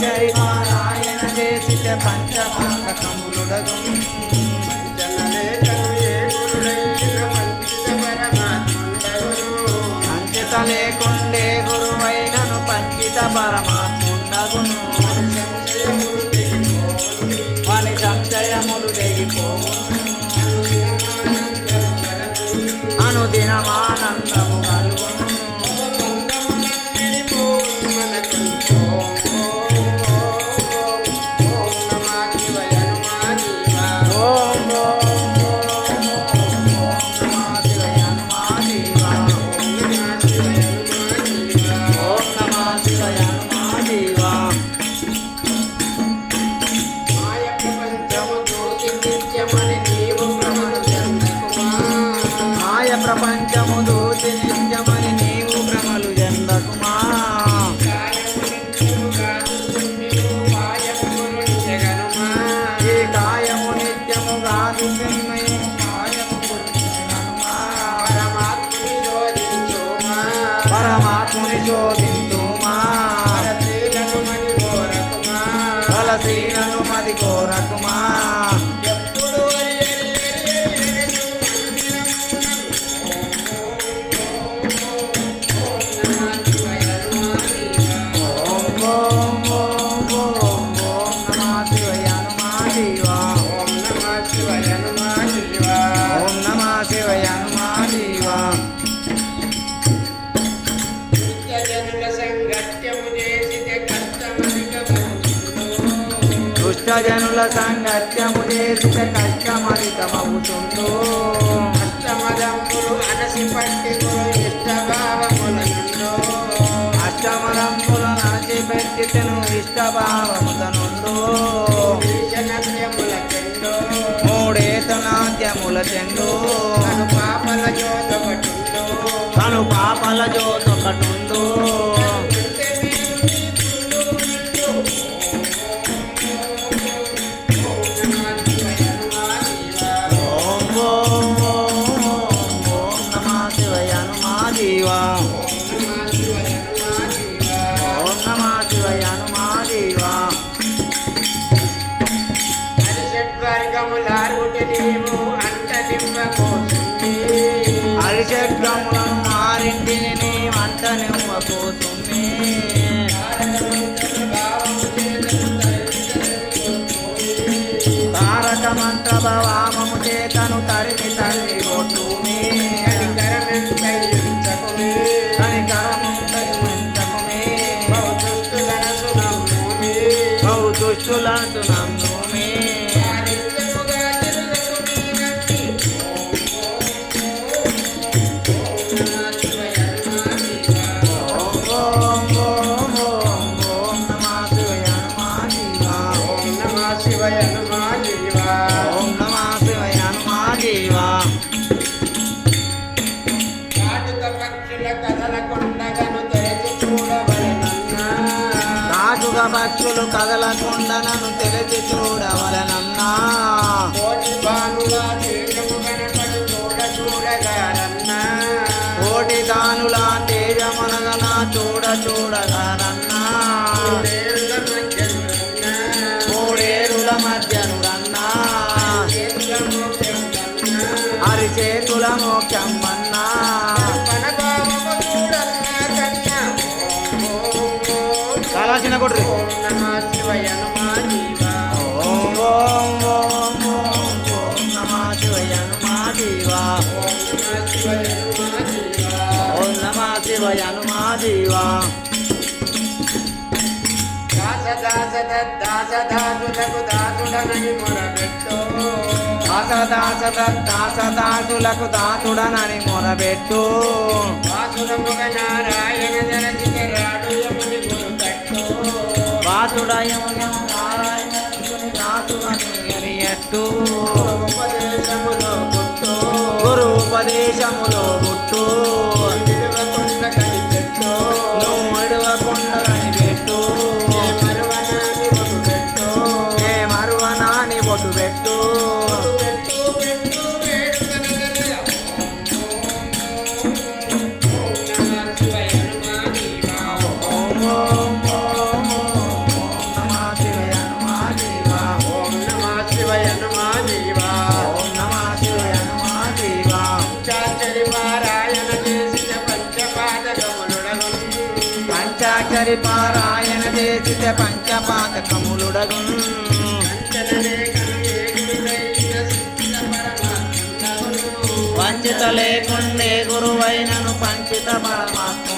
జై పారాయణ చేసిత పంచపాకములుడగు పంచిత లేకుండే గురువైనను పంచిత పరమాత్ముండగును వాని సంశయములు తెగిపోవును అనుదినమానందము కలుగును ప్రపంచము దూచి నిత్యమని నీవు భ్రమలు చెందకుమా ఈ కాయము నిత్యము కాదు పరమాత్ముని శోధించుమా బలశీలను మది కోరకుమా దుష్టజనుల సంగత్యము చేసిత కష్టమధికమవుతుందో అష్టమదంబులు అనసి పట్టి ఇష్టభావములనుండో అష్టమదంబులు అనసి పెట్టితను ఇష్టభావములనుండో మూడేతనాద్యముల చెండు తను పాపల జోతొకటుందో అరిషడ్గములను మారింటిని నీ వంట నివ్వకోసుమే తారక మంత్ర భావము చేతను తరిమి తల్లి కొట్టుమే దుష్టులను నమ్ముమే పక్షులు కదలకుండా నన్ను తెరచి చూడవలనన్నా కోటి దానుల తేజమనగనా చూడగానన్నా మూడేరుల మధ్యనురన్నా అరిచేతుల మోక్షమ్మన్నా కళాచిన కొట్టు హనుమాదేవా దాసులకు దాసుడనని మొరబెట్టు నారాయణ వాసుడయమున నారాయణ దాసుడనియట్టు గురు ఉపదేశములో పుట్టు నువ్వు ఎడవకుండా కనిపెట్టు ఏ మరువనాని బొట్టు పెట్టు పంచాక్షరి పారాయణ చేసితే పంచపాతకములుడగు వంచిత లేకుండే గురువైనను పంచిత పరమాత్మ